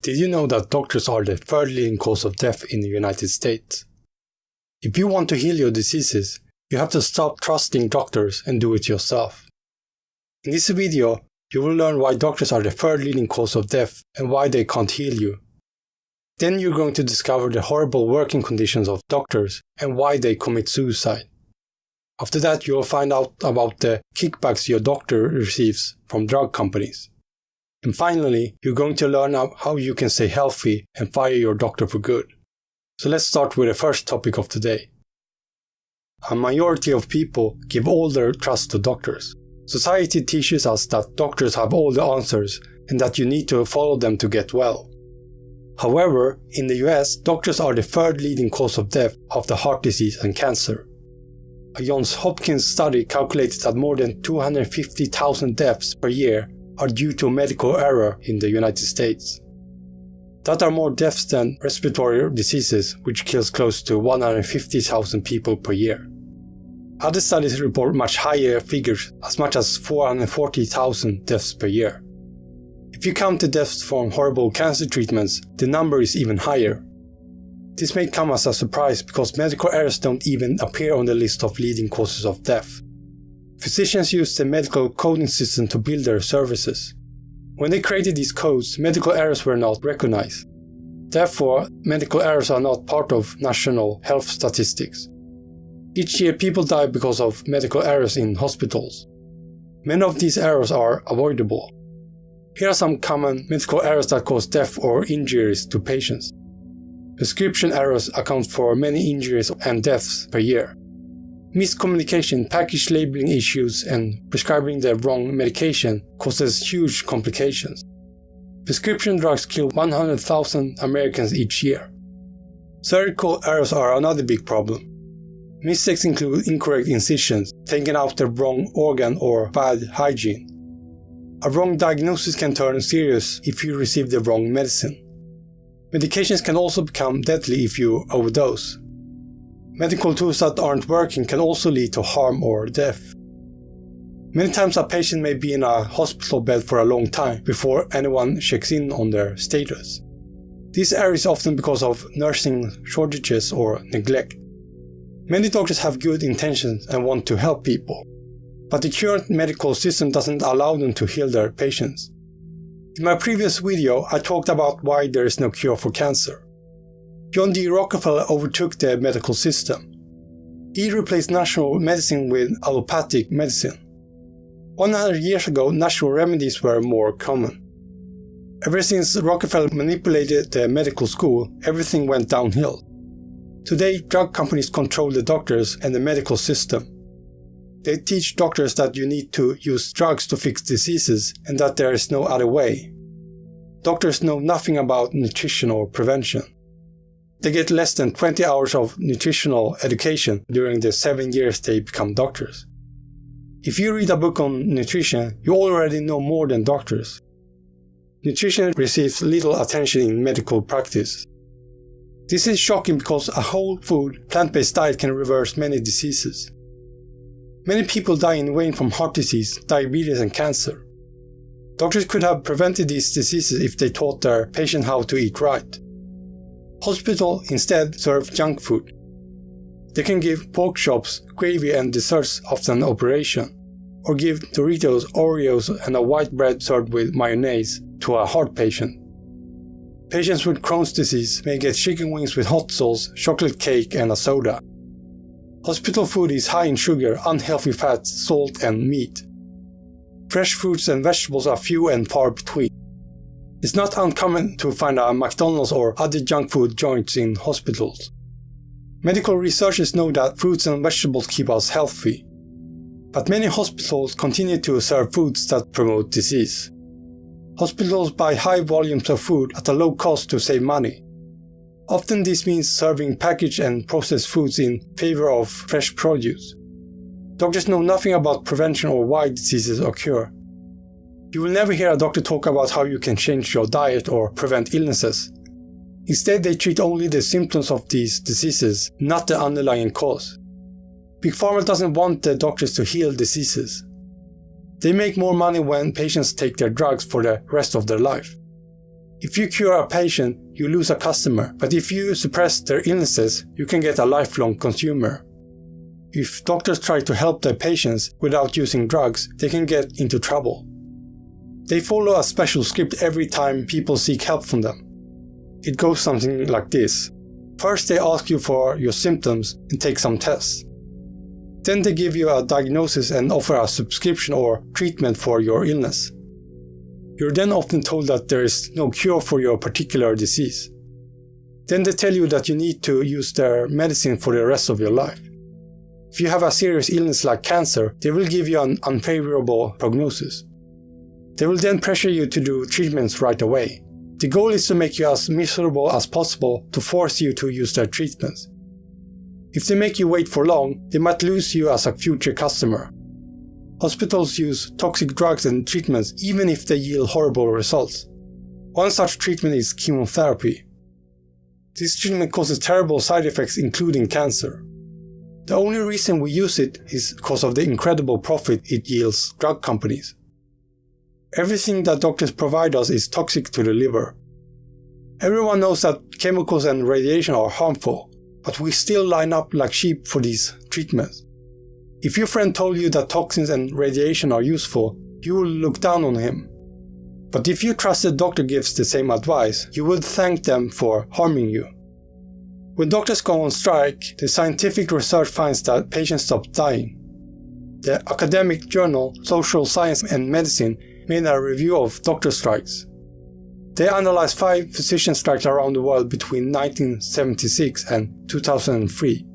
Did you know that doctors are the third leading cause of death in the United States? If you want to heal your diseases, you have to stop trusting doctors and do it yourself. In this video, you will learn why doctors are the third leading cause of death and why they can't heal you. Then you're going to discover the horrible working conditions of doctors and why they commit suicide. After that, you will find out about the kickbacks your doctor receives from drug companies. And finally, you're going to learn how you can stay healthy and fire your doctor for good. So let's start with the first topic of today. A majority of people give all their trust to doctors. Society teaches us that doctors have all the answers and that you need to follow them to get well. However, in the US, doctors are the third leading cause of death after heart disease and cancer. A Johns Hopkins study calculated that more than 250,000 deaths per year are due to medical error in the United States. That are more deaths than respiratory diseases, which kills close to 150,000 people per year. Other studies report much higher figures, as much as 440,000 deaths per year. If you count the deaths from horrible cancer treatments, the number is even higher. This may come as a surprise because medical errors don't even appear on the list of leading causes of death. Physicians use the medical coding system to build their services. When they created these codes, medical errors were not recognized. Therefore, medical errors are not part of national health statistics. Each year, people die because of medical errors in hospitals. Many of these errors are avoidable. Here are some common medical errors that cause death or injuries to patients. Prescription errors account for many injuries and deaths per year. Miscommunication, package labeling issues, and prescribing the wrong medication causes huge complications. Prescription drugs kill 100,000 Americans each year. Surgical errors are another big problem. Mistakes include incorrect incisions, taking out the wrong organ, or bad hygiene. A wrong diagnosis can turn serious if you receive the wrong medicine. Medications can also become deadly if you overdose. Medical tools that aren't working can also lead to harm or death. Many times a patient may be in a hospital bed for a long time before anyone checks in on their status. This error is often because of nursing shortages or neglect. Many doctors have good intentions and want to help people, but the current medical system doesn't allow them to heal their patients. In my previous video, I talked about why there is no cure for cancer. John D. Rockefeller overtook the medical system. He replaced natural medicine with allopathic medicine. 100 years ago, natural remedies were more common. Ever since Rockefeller manipulated the medical school, everything went downhill. Today, drug companies control the doctors and the medical system. They teach doctors that you need to use drugs to fix diseases and that there is no other way. Doctors know nothing about nutrition or prevention. They get less than 20 hours of nutritional education during the 7 years they become doctors. If you read a book on nutrition, you already know more than doctors. Nutrition receives little attention in medical practice. This is shocking because a whole food, plant-based diet can reverse many diseases. Many people die in vain from heart disease, diabetes, and cancer. Doctors could have prevented these diseases if they taught their patient how to eat right. Hospitals instead serve junk food. They can give pork chops, gravy, and desserts after an operation, or give Doritos, Oreos, and a white bread served with mayonnaise to a heart patient. Patients with Crohn's disease may get chicken wings with hot sauce, chocolate cake, and a soda. Hospital food is high in sugar, unhealthy fats, salt, and meat. Fresh fruits and vegetables are few and far between. It's not uncommon to find a McDonald's or other junk food joints in hospitals. Medical researchers know that fruits and vegetables keep us healthy. But many hospitals continue to serve foods that promote disease. Hospitals buy high volumes of food at a low cost to save money. Often this means serving packaged and processed foods in favor of fresh produce. Doctors know nothing about prevention or why diseases occur. You will never hear a doctor talk about how you can change your diet or prevent illnesses. Instead, they treat only the symptoms of these diseases, not the underlying cause. Big Pharma doesn't want the doctors to heal diseases. They make more money when patients take their drugs for the rest of their life. If you cure a patient, you lose a customer, but if you suppress their illnesses, you can get a lifelong consumer. If doctors try to help their patients without using drugs, they can get into trouble. They follow a special script every time people seek help from them. It goes something like this. First they ask you for your symptoms and take some tests. Then they give you a diagnosis and offer a subscription or treatment for your illness. You're then often told that there is no cure for your particular disease. Then they tell you that you need to use their medicine for the rest of your life. If you have a serious illness like cancer, they will give you an unfavorable prognosis. They will then pressure you to do treatments right away. The goal is to make you as miserable as possible to force you to use their treatments. If they make you wait for long, they might lose you as a future customer. Hospitals use toxic drugs and treatments even if they yield horrible results. One such treatment is chemotherapy. This treatment causes terrible side effects including cancer. The only reason we use it is because of the incredible profit it yields drug companies. Everything that doctors provide us is toxic to the liver. Everyone knows that chemicals and radiation are harmful, but we still line up like sheep for these treatments. If your friend told you that toxins and radiation are useful, you will look down on him. But if your trusted doctor gives the same advice, you would thank them for harming you. When doctors go on strike, the scientific research finds that patients stop dying. The academic journal Social Science and Medicine made a review of doctor strikes. They analyzed 5 physician strikes around the world between 1976 and 2003.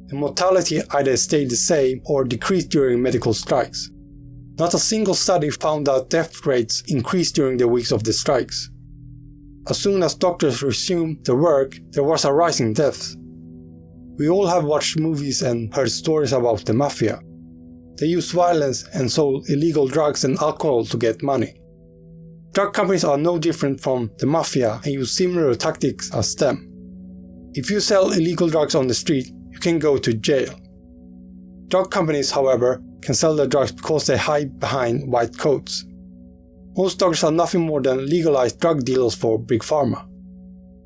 The mortality either stayed the same or decreased during medical strikes. Not a single study found that death rates increased during the weeks of the strikes. As soon as doctors resumed their work, there was a rise in deaths. We all have watched movies and heard stories about the mafia. They used violence and sold illegal drugs and alcohol to get money. Drug companies are no different from the mafia and use similar tactics as them. If you sell illegal drugs on the street, you can go to jail. Drug companies, however, can sell their drugs because they hide behind white coats. Most doctors are nothing more than legalized drug dealers for Big Pharma.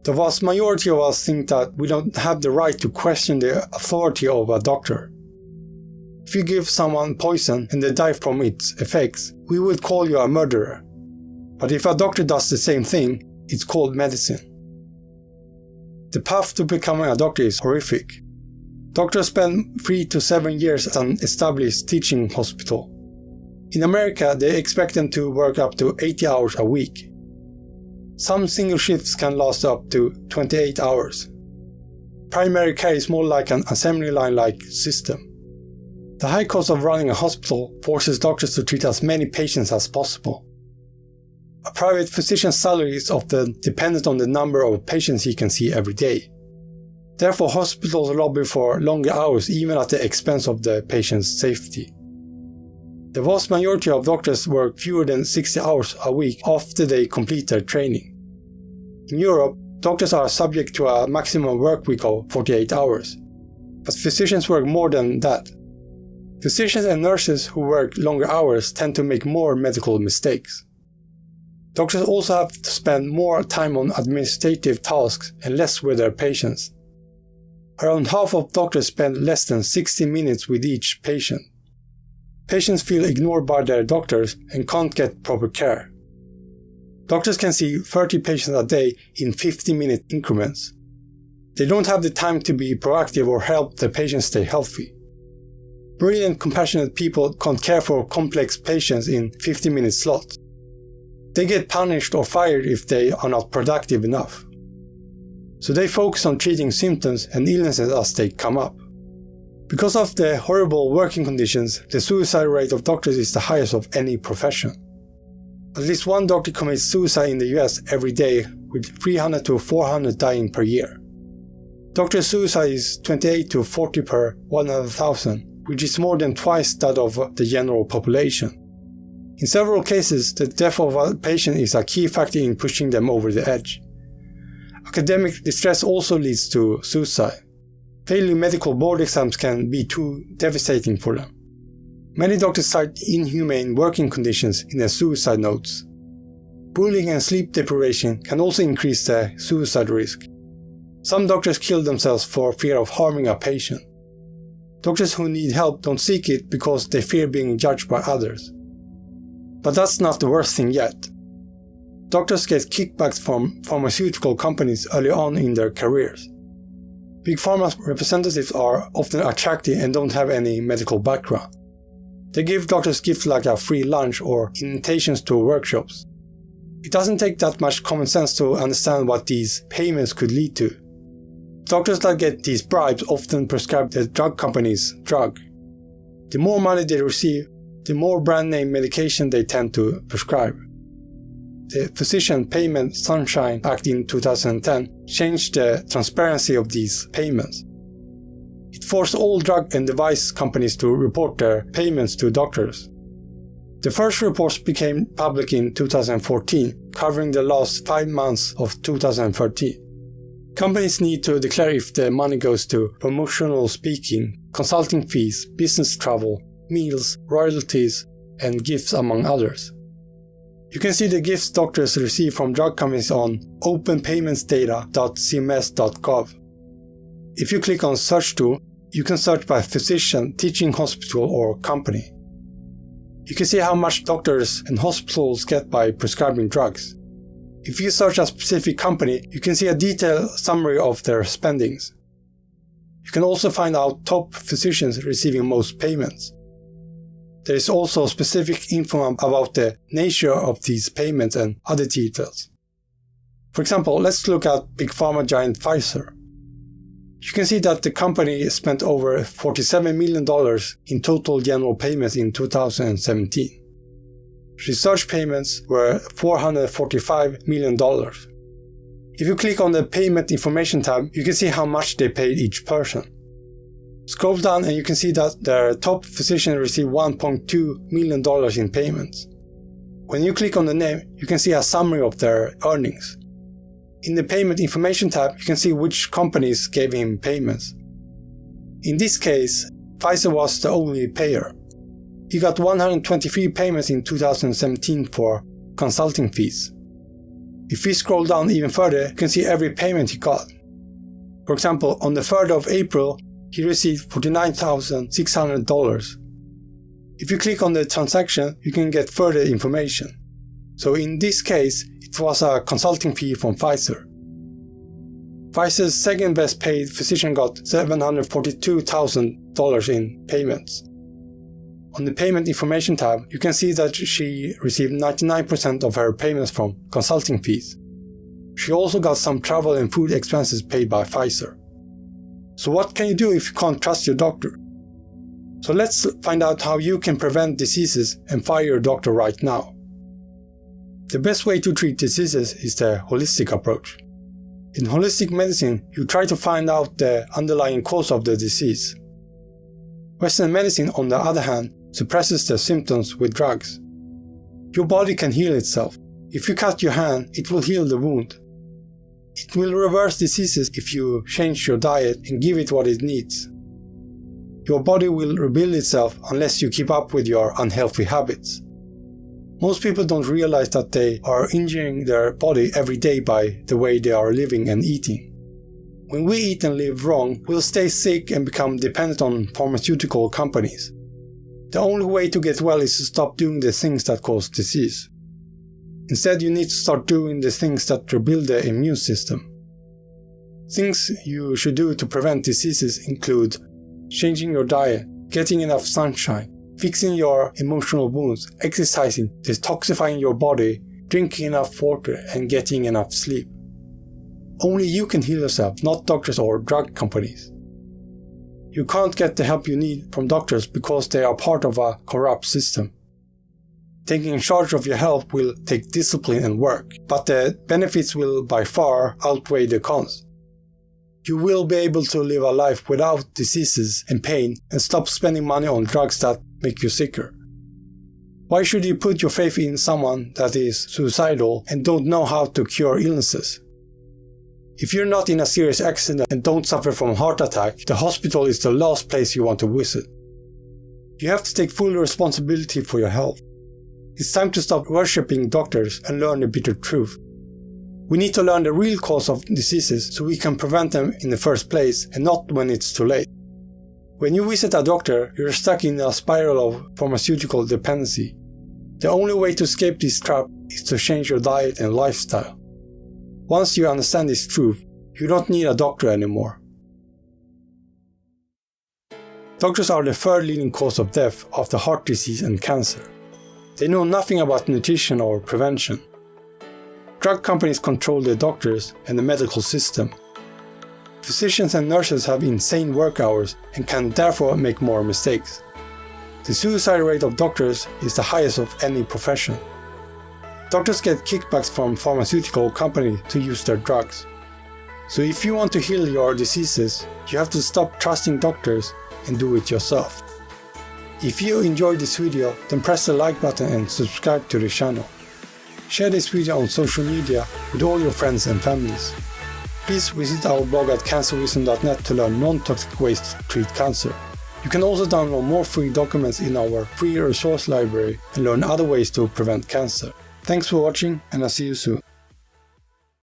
The vast majority of us think that we don't have the right to question the authority of a doctor. If you give someone poison and they die from its effects, we would call you a murderer. But if a doctor does the same thing, it's called medicine. The path to becoming a doctor is horrific. Doctors spend 3 to 7 years at an established teaching hospital. In America, they expect them to work up to 80 hours a week. Some single shifts can last up to 28 hours. Primary care is more like an assembly line-like system. The high cost of running a hospital forces doctors to treat as many patients as possible. A private physician's salary is often dependent on the number of patients he can see every day. Therefore, hospitals lobby for longer hours even at the expense of the patient's safety. The vast majority of doctors work fewer than 60 hours a week after they complete their training. In Europe, doctors are subject to a maximum work week of 48 hours, but physicians work more than that. Physicians and nurses who work longer hours tend to make more medical mistakes. Doctors also have to spend more time on administrative tasks and less with their patients. Around half of doctors spend less than 60 minutes with each patient. Patients feel ignored by their doctors and can't get proper care. Doctors can see 30 patients a day in 50-minute increments. They don't have the time to be proactive or help their patients stay healthy. Brilliant, compassionate people can't care for complex patients in 50-minute slots. They get punished or fired if they are not productive enough. So they focus on treating symptoms and illnesses as they come up. Because of the horrible working conditions, the suicide rate of doctors is the highest of any profession. At least one doctor commits suicide in the US every day, with 300 to 400 dying per year. Doctor suicide is 28 to 40 per 100,000, which is more than twice that of the general population. In several cases, the death of a patient is a key factor in pushing them over the edge. Academic distress also leads to suicide. Failing medical board exams can be too devastating for them. Many doctors cite inhumane working conditions in their suicide notes. Bullying and sleep deprivation can also increase the suicide risk. Some doctors kill themselves for fear of harming a patient. Doctors who need help don't seek it because they fear being judged by others. But that's not the worst thing yet. Doctors get kickbacks from pharmaceutical companies early on in their careers. Big Pharma representatives are often attractive and don't have any medical background. They give doctors gifts like a free lunch or invitations to workshops. It doesn't take that much common sense to understand what these payments could lead to. Doctors that get these bribes often prescribe the drug company's drug. The more money they receive, the more brand name medication they tend to prescribe. The Physician Payment Sunshine Act in 2010 changed the transparency of these payments. It forced all drug and device companies to report their payments to doctors. The first reports became public in 2014, covering the last 5 months of 2013. Companies need to declare if the money goes to promotional speaking, consulting fees, business travel, meals, royalties, and gifts among others. You can see the gifts doctors receive from drug companies on openpaymentsdata.cms.gov. If you click on Search tool, you can search by physician, teaching hospital, or company. You can see how much doctors and hospitals get by prescribing drugs. If you search a specific company, you can see a detailed summary of their spendings. You can also find out top physicians receiving most payments. There is also specific info about the nature of these payments and other details. For example, let's look at Big Pharma giant Pfizer. You can see that the company spent over $47 million in total general payments in 2017. Research payments were $445 million. If you click on the Payment Information tab, you can see how much they paid each person. Scroll down and you can see that their top physician received $1.2 million in payments. When you click on the name, you can see a summary of their earnings. In the Payment Information tab, you can see which companies gave him payments. In this case, Pfizer was the only payer. He got 123 payments in 2017 for consulting fees. If we scroll down even further, you can see every payment he got. For example, on the 3rd of April, he received $49,600. If you click on the transaction, you can get further information. So in this case, it was a consulting fee from Pfizer. Pfizer's second best paid physician got $742,000 in payments. On the Payment Information tab, you can see that she received 99% of her payments from consulting fees. She also got some travel and food expenses paid by Pfizer. So what can you do if you can't trust your doctor? So let's find out how you can prevent diseases and fire your doctor right now. The best way to treat diseases is the holistic approach. In holistic medicine, you try to find out the underlying cause of the disease. Western medicine, on the other hand, suppresses the symptoms with drugs. Your body can heal itself. If you cut your hand, it will heal the wound. It will reverse diseases if you change your diet and give it what it needs. Your body will rebuild itself unless you keep up with your unhealthy habits. Most people don't realize that they are injuring their body every day by the way they are living and eating. When we eat and live wrong, we'll stay sick and become dependent on pharmaceutical companies. The only way to get well is to stop doing the things that cause disease. Instead, you need to start doing the things that rebuild the immune system. Things you should do to prevent diseases include changing your diet, getting enough sunshine, fixing your emotional wounds, exercising, detoxifying your body, drinking enough water, and getting enough sleep. Only you can heal yourself, not doctors or drug companies. You can't get the help you need from doctors because they are part of a corrupt system. Taking charge of your health will take discipline and work, but the benefits will by far outweigh the cons. You will be able to live a life without diseases and pain and stop spending money on drugs that make you sicker. Why should you put your faith in someone that is suicidal and don't know how to cure illnesses? If you're not in a serious accident and don't suffer from a heart attack, the hospital is the last place you want to visit. You have to take full responsibility for your health. It's time to stop worshipping doctors and learn the bitter truth. We need to learn the real cause of diseases so we can prevent them in the first place and not when it's too late. When you visit a doctor, you're stuck in a spiral of pharmaceutical dependency. The only way to escape this trap is to change your diet and lifestyle. Once you understand this truth, you don't need a doctor anymore. Doctors are the third leading cause of death after heart disease and cancer. They know nothing about nutrition or prevention. Drug companies control the doctors and the medical system. Physicians and nurses have insane work hours and can therefore make more mistakes. The suicide rate of doctors is the highest of any profession. Doctors get kickbacks from pharmaceutical companies to use their drugs. So if you want to heal your diseases, you have to stop trusting doctors and do it yourself. If you enjoyed this video, then press the like button and subscribe to the channel. Share this video on social media with all your friends and families. Please visit our blog at cancerwisdom.net to learn non-toxic ways to treat cancer. You can also download more free documents in our free resource library and learn other ways to prevent cancer. Thanks for watching, and I'll see you soon.